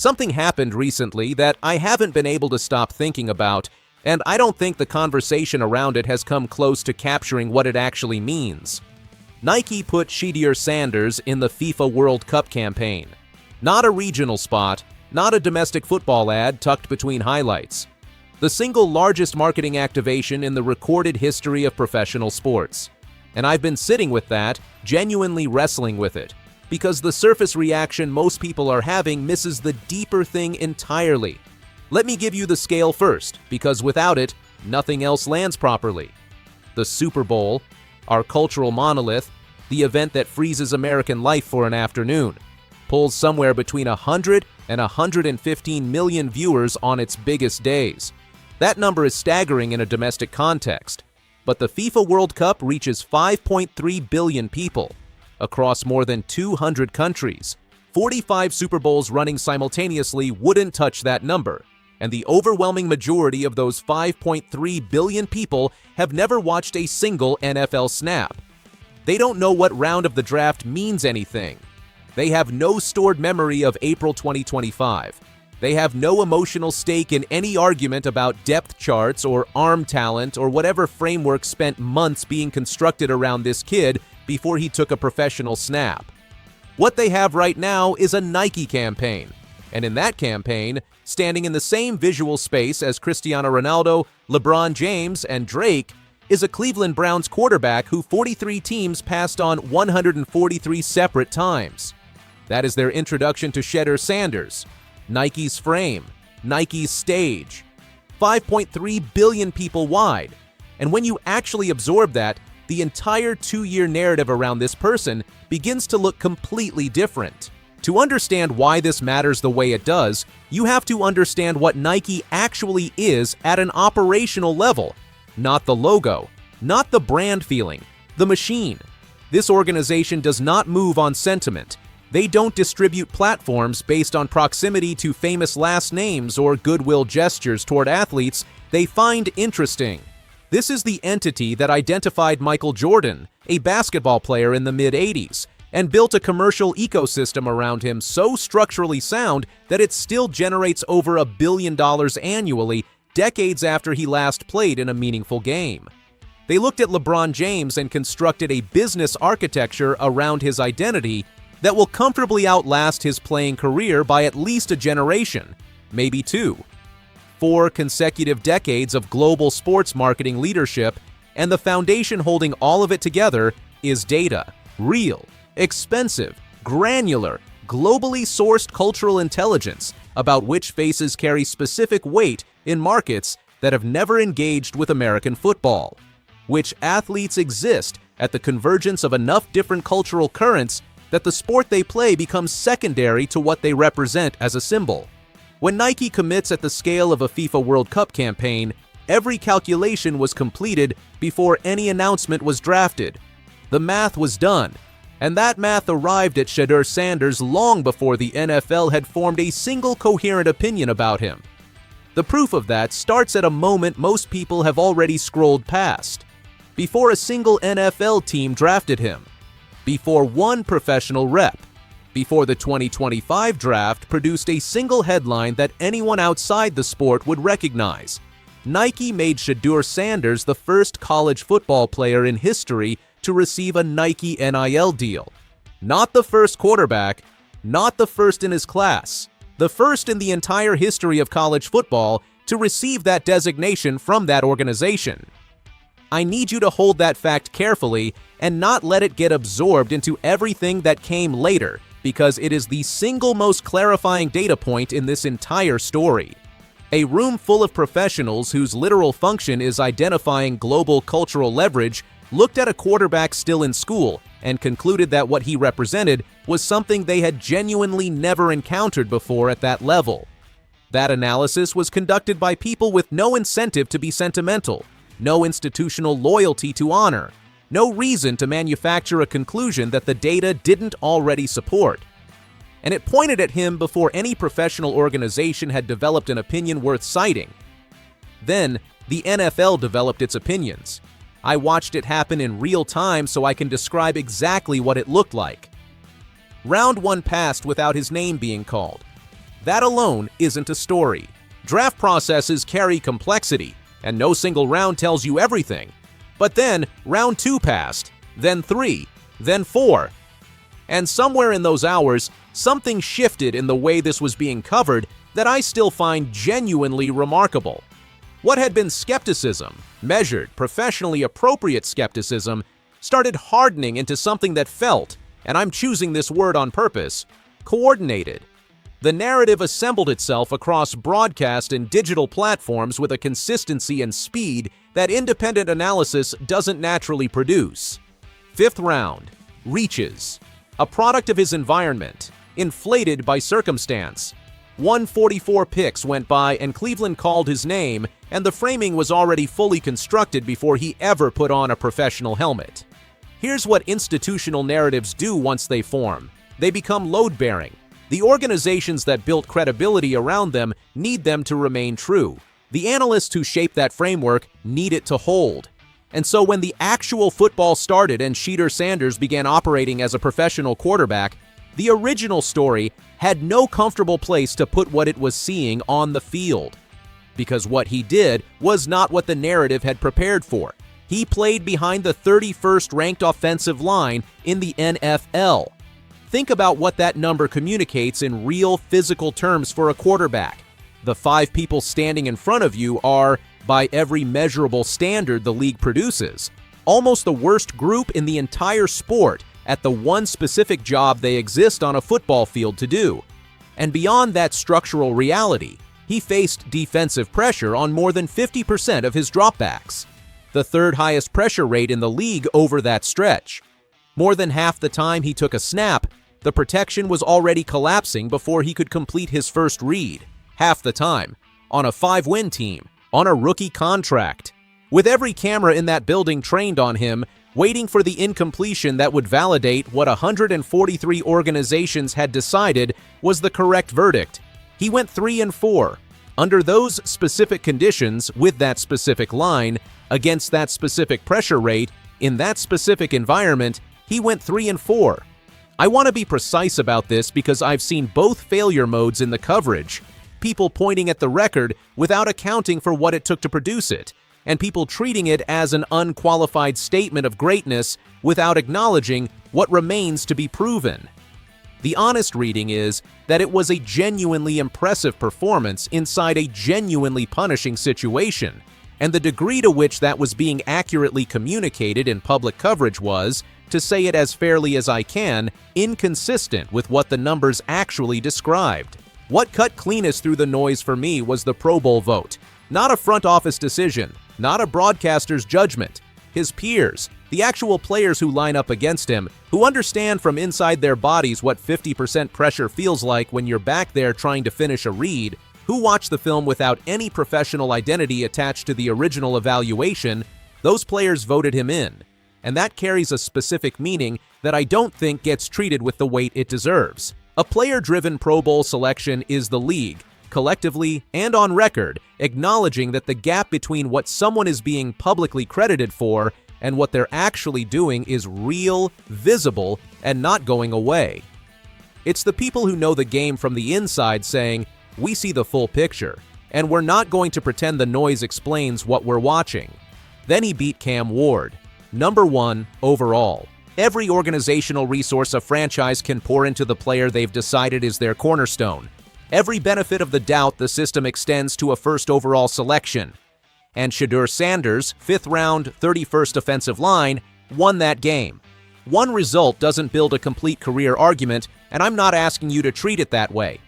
Something happened recently that I haven't been able to stop thinking about, and I don't think the conversation around it has come close to capturing what it actually means. Nike put Shedeur Sanders in the FIFA World Cup campaign. Not a regional spot, not a domestic football ad tucked between highlights. The single largest marketing activation in the recorded history of professional sports. And I've been sitting with that, genuinely wrestling with it, because the surface reaction most people are having misses the deeper thing entirely. Let me give you the scale first, because without it, nothing else lands properly. The Super Bowl, our cultural monolith, the event that freezes American life for an afternoon, pulls somewhere between 100 and 115 million viewers on its biggest days. That number is staggering in a domestic context, but the FIFA World Cup reaches 5.3 billion people across more than 200 countries. 45 Super Bowls running simultaneously wouldn't touch that number, and the overwhelming majority of those 5.3 billion people have never watched a single NFL snap. They don't know what round of the draft means anything. They have no stored memory of April 2025. They have no emotional stake in any argument about depth charts or arm talent or whatever framework spent months being constructed around this kid before he took a professional snap. What they have right now is a Nike campaign, and in that campaign, standing in the same visual space as Cristiano Ronaldo, LeBron James, and Drake, is a Cleveland Browns quarterback who 43 teams passed on 143 separate times. That is their introduction to Shedeur Sanders, Nike's frame, Nike's stage. 5.3 billion people wide. And when you actually absorb that, the entire 2-year narrative around this person begins to look completely different. To understand why this matters the way it does, you have to understand what Nike actually is at an operational level. Not the logo, not the brand feeling, the machine. This organization does not move on sentiment. They don't distribute platforms based on proximity to famous last names or goodwill gestures toward athletes they find interesting. This is the entity that identified Michael Jordan, a basketball player in the mid-'80s, and built a commercial ecosystem around him so structurally sound that it still generates over $1 billion annually decades after he last played in a meaningful game. They looked at LeBron James and constructed a business architecture around his identity that will comfortably outlast his playing career by at least a generation, maybe 2. 4 consecutive decades of global sports marketing leadership, and the foundation holding all of it together is data. Real, expensive, granular, globally sourced cultural intelligence about which faces carry specific weight in markets that have never engaged with American football. Which athletes exist at the convergence of enough different cultural currents that the sport they play becomes secondary to what they represent as a symbol. When Nike commits at the scale of a FIFA World Cup campaign, every calculation was completed before any announcement was drafted. The math was done, and that math arrived at Shedeur Sanders long before the NFL had formed a single coherent opinion about him. The proof of that starts at a moment most people have already scrolled past. Before a single NFL team drafted him. Before one professional rep. Before the 2025 draft produced a single headline that anyone outside the sport would recognize. Nike made Shedeur Sanders the first college football player in history to receive a Nike NIL deal. Not the first quarterback, not the first in his class, the first in the entire history of college football to receive that designation from that organization. I need you to hold that fact carefully and not let it get absorbed into everything that came later, because it is the single most clarifying data point in this entire story. A room full of professionals whose literal function is identifying global cultural leverage looked at a quarterback still in school and concluded that what he represented was something they had genuinely never encountered before at that level. That analysis was conducted by people with no incentive to be sentimental, no institutional loyalty to honor, no reason to manufacture a conclusion that the data didn't already support. And it pointed at him before any professional organization had developed an opinion worth citing. Then, the NFL developed its opinions. I watched it happen in real time so I can describe exactly what it looked like. Round 1 passed without his name being called. That alone isn't a story. Draft processes carry complexity, and no single round tells you everything. But then, round 2 passed, then 3, then 4. And somewhere in those hours, something shifted in the way this was being covered that I still find genuinely remarkable. What had been skepticism, measured, professionally appropriate skepticism, started hardening into something that felt, and I'm choosing this word on purpose, coordinated. The narrative assembled itself across broadcast and digital platforms with a consistency and speed that independent analysis doesn't naturally produce. 5th round, reaches. A product of his environment, inflated by circumstance. 144 picks went by and Cleveland called his name, and the framing was already fully constructed before he ever put on a professional helmet. Here's what institutional narratives do once they form. They become load-bearing. The organizations that built credibility around them need them to remain true. The analysts who shape that framework need it to hold. And so when the actual football started and Shedeur Sanders began operating as a professional quarterback, the original story had no comfortable place to put what it was seeing on the field. Because what he did was not what the narrative had prepared for. He played behind the 31st ranked offensive line in the NFL. Think about what that number communicates in real physical terms for a quarterback. The 5 people standing in front of you are, by every measurable standard the league produces, almost the worst group in the entire sport at the one specific job they exist on a football field to do. And beyond that structural reality, he faced defensive pressure on more than 50% of his dropbacks, the 3rd highest pressure rate in the league over that stretch. More than half the time he took a snap, the protection was already collapsing before he could complete his first read. Half the time, on a 5-win team, on a rookie contract, with every camera in that building trained on him, waiting for the incompletion that would validate what 143 organizations had decided was the correct verdict. He went 3-4. Under those specific conditions, with that specific line, against that specific pressure rate, in that specific environment, he went 3-4. I want to be precise about this because I've seen both failure modes in the coverage, people pointing at the record without accounting for what it took to produce it, and people treating it as an unqualified statement of greatness without acknowledging what remains to be proven. The honest reading is that it was a genuinely impressive performance inside a genuinely punishing situation, and the degree to which that was being accurately communicated in public coverage was, to say it as fairly as I can, inconsistent with what the numbers actually described. What cut cleanest through the noise for me was the Pro Bowl vote. Not a front office decision, not a broadcaster's judgment. His peers, the actual players who line up against him, who understand from inside their bodies what 50% pressure feels like when you're back there trying to finish a read, who watch the film without any professional identity attached to the original evaluation, those players voted him in. And that carries a specific meaning that I don't think gets treated with the weight it deserves. A player-driven Pro Bowl selection is the league, collectively and on record, acknowledging that the gap between what someone is being publicly credited for and what they're actually doing is real, visible, and not going away. It's the people who know the game from the inside saying, "We see the full picture, and we're not going to pretend the noise explains what we're watching." Then he beat Cam Ward. Number 1 overall. Every organizational resource a franchise can pour into the player they've decided is their cornerstone. Every benefit of the doubt the system extends to a first overall selection. And Shedeur Sanders, 5th round, 31st offensive line, won that game. One result doesn't build a complete career argument, and I'm not asking you to treat it that way.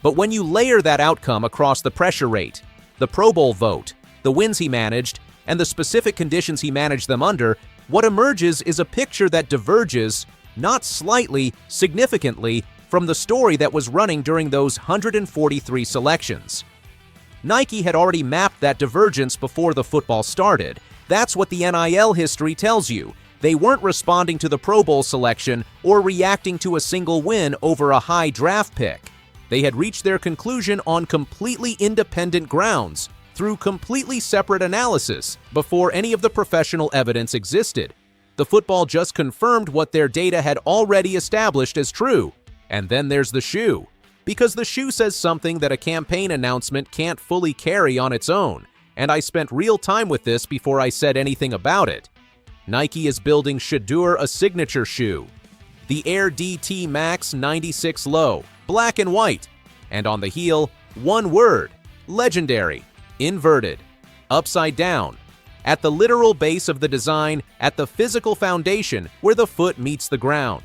But when you layer that outcome across the pressure rate, the Pro Bowl vote, the wins he managed, and the specific conditions he managed them under, what emerges is a picture that diverges, not slightly, significantly, from the story that was running during those 143 selections. Nike had already mapped that divergence before the football started. That's what the NIL history tells you. They weren't responding to the Pro Bowl selection or reacting to a single win over a high draft pick. They had reached their conclusion on completely independent grounds, through completely separate analysis, before any of the professional evidence existed. The football just confirmed what their data had already established as true. And then there's the shoe. Because the shoe says something that a campaign announcement can't fully carry on its own, and I spent real time with this before I said anything about it. Nike is building Shedeur a signature shoe. The Air DT Max 96 Low, black and white, and on the heel, one word, legendary, inverted, upside down, at the literal base of the design, at the physical foundation where the foot meets the ground.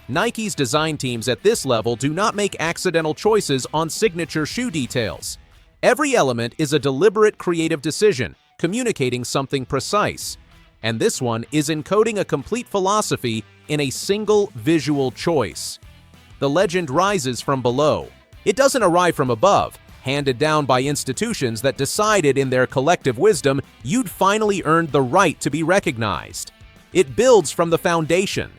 Nike's design teams at this level do not make accidental choices on signature shoe details. Every element is a deliberate creative decision, communicating something precise. And this one is encoding a complete philosophy in a single visual choice. The legend rises from below. It doesn't arrive from above, handed down by institutions that decided in their collective wisdom you'd finally earned the right to be recognized. It builds from the foundation,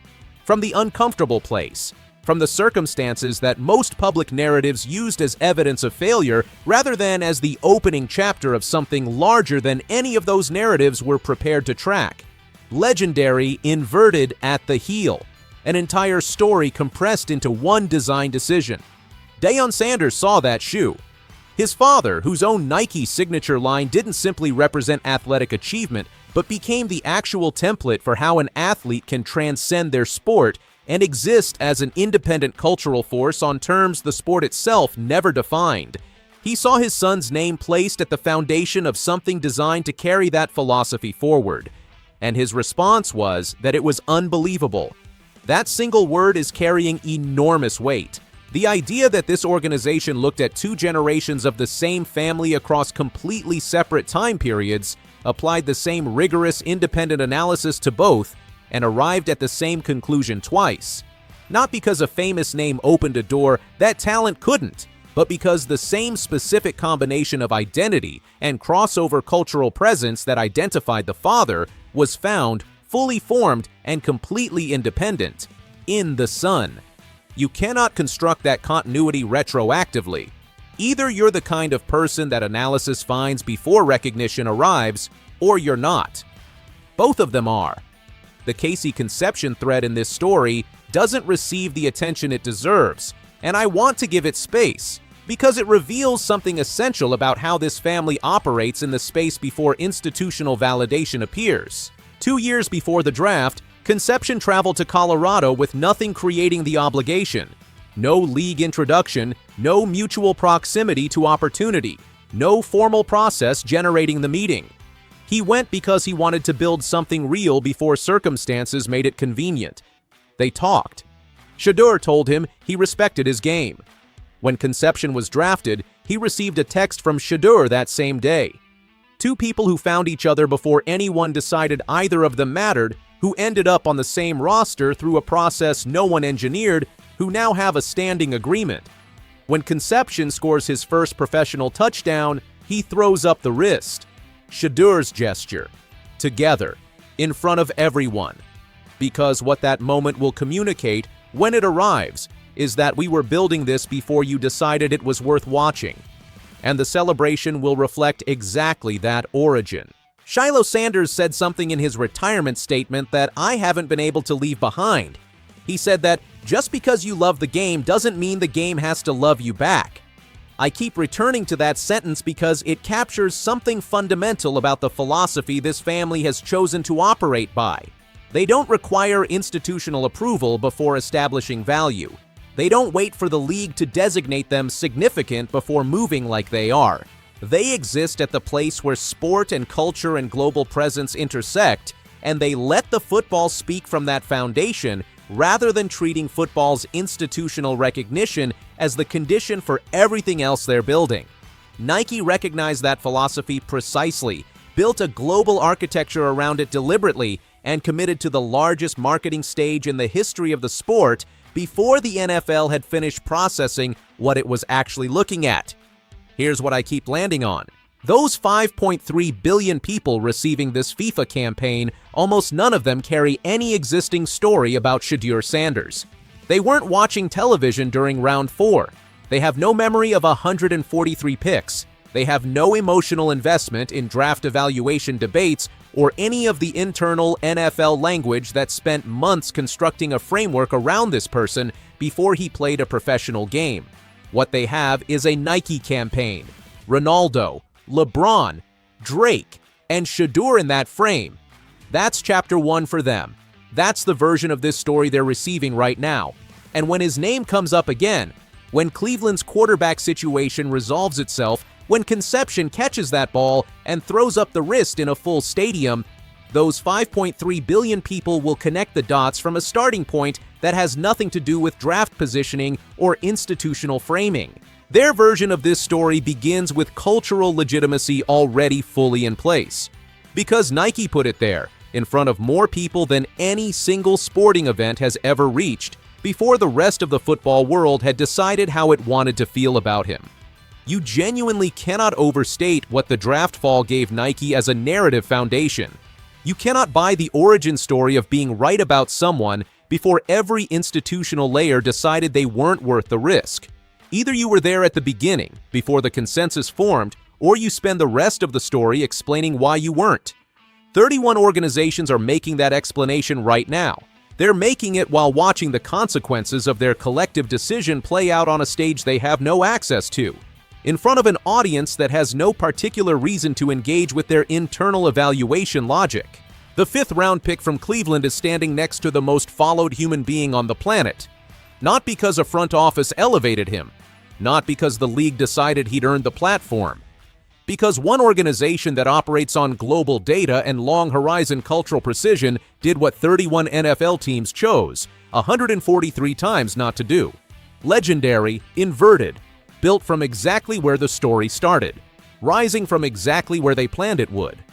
from the uncomfortable place, from the circumstances that most public narratives used as evidence of failure rather than as the opening chapter of something larger than any of those narratives were prepared to track. Legendary inverted at the heel, an entire story compressed into one design decision. Shedeur Sanders saw that shoe. His father, whose own Nike signature line didn't simply represent athletic achievement, but became the actual template for how an athlete can transcend their sport and exist as an independent cultural force on terms the sport itself never defined. He saw his son's name placed at the foundation of something designed to carry that philosophy forward. And his response was that it was unbelievable. That single word is carrying enormous weight. The idea that this organization looked at two generations of the same family across completely separate time periods, applied the same rigorous independent analysis to both, and arrived at the same conclusion twice. Not because a famous name opened a door that talent couldn't, but because the same specific combination of identity and crossover cultural presence that identified the father was found, fully formed, and completely independent in the son. You cannot construct that continuity retroactively. Either you're the kind of person that analysis finds before recognition arrives, or you're not. Both of them are. The Casey conception thread in this story doesn't receive the attention it deserves, and I want to give it space, because it reveals something essential about how this family operates in the space before institutional validation appears. 2 years before the draft, Conception traveled to Colorado with nothing creating the obligation. No league introduction, no mutual proximity to opportunity, no formal process generating the meeting. He went because he wanted to build something real before circumstances made it convenient. They talked. Shedeur told him he respected his game. When Conception was drafted, he received a text from Shedeur that same day. Two people who found each other before anyone decided either of them mattered, who ended up on the same roster through a process no one engineered, who now have a standing agreement. When Conception scores his first professional touchdown, he throws up the wrist. Shedeur's gesture. Together, in front of everyone. Because what that moment will communicate, when it arrives, is that we were building this before you decided it was worth watching. And the celebration will reflect exactly that origin. Shedeur Sanders said something in his retirement statement that I haven't been able to leave behind. He said that just because you love the game doesn't mean the game has to love you back. I keep returning to that sentence because it captures something fundamental about the philosophy this family has chosen to operate by. They don't require institutional approval before establishing value. They don't wait for the league to designate them significant before moving like they are. They exist at the place where sport and culture and global presence intersect, and they let the football speak from that foundation rather than treating football's institutional recognition as the condition for everything else they're building. Nike recognized that philosophy precisely, built a global architecture around it deliberately, and committed to the largest marketing stage in the history of the sport before the NFL had finished processing what it was actually looking at. Here's what I keep landing on. Those 5.3 billion people receiving this FIFA campaign, almost none of them carry any existing story about Shedeur Sanders. They weren't watching television during round 4. They have no memory of 143 picks. They have no emotional investment in draft evaluation debates or any of the internal NFL language that spent months constructing a framework around this person before he played a professional game. What they have is a Nike campaign. Ronaldo, LeBron, Drake, and Shedeur in that frame. That's chapter 1 for them. That's the version of this story they're receiving right now. And when his name comes up again, when Cleveland's quarterback situation resolves itself, when Conception catches that ball and throws up the wrist in a full stadium, those 5.3 billion people will connect the dots from a starting point that has nothing to do with draft positioning or institutional framing. Their version of this story begins with cultural legitimacy already fully in place. Because Nike put it there, in front of more people than any single sporting event has ever reached, before the rest of the football world had decided how it wanted to feel about him. You genuinely cannot overstate what the draft fall gave Nike as a narrative foundation. You cannot buy the origin story of being right about someone before every institutional layer decided they weren't worth the risk. Either you were there at the beginning, before the consensus formed, or you spend the rest of the story explaining why you weren't. 31 organizations are making that explanation right now. They're making it while watching the consequences of their collective decision play out on a stage they have no access to, in front of an audience that has no particular reason to engage with their internal evaluation logic. The 5th-round pick from Cleveland is standing next to the most followed human being on the planet. Not because a front office elevated him, not because the league decided he'd earned the platform, because one organization that operates on global data and long-horizon cultural precision did what 31 NFL teams chose 143 times not to do. Legendary, inverted, built from exactly where the story started, rising from exactly where they planned it would.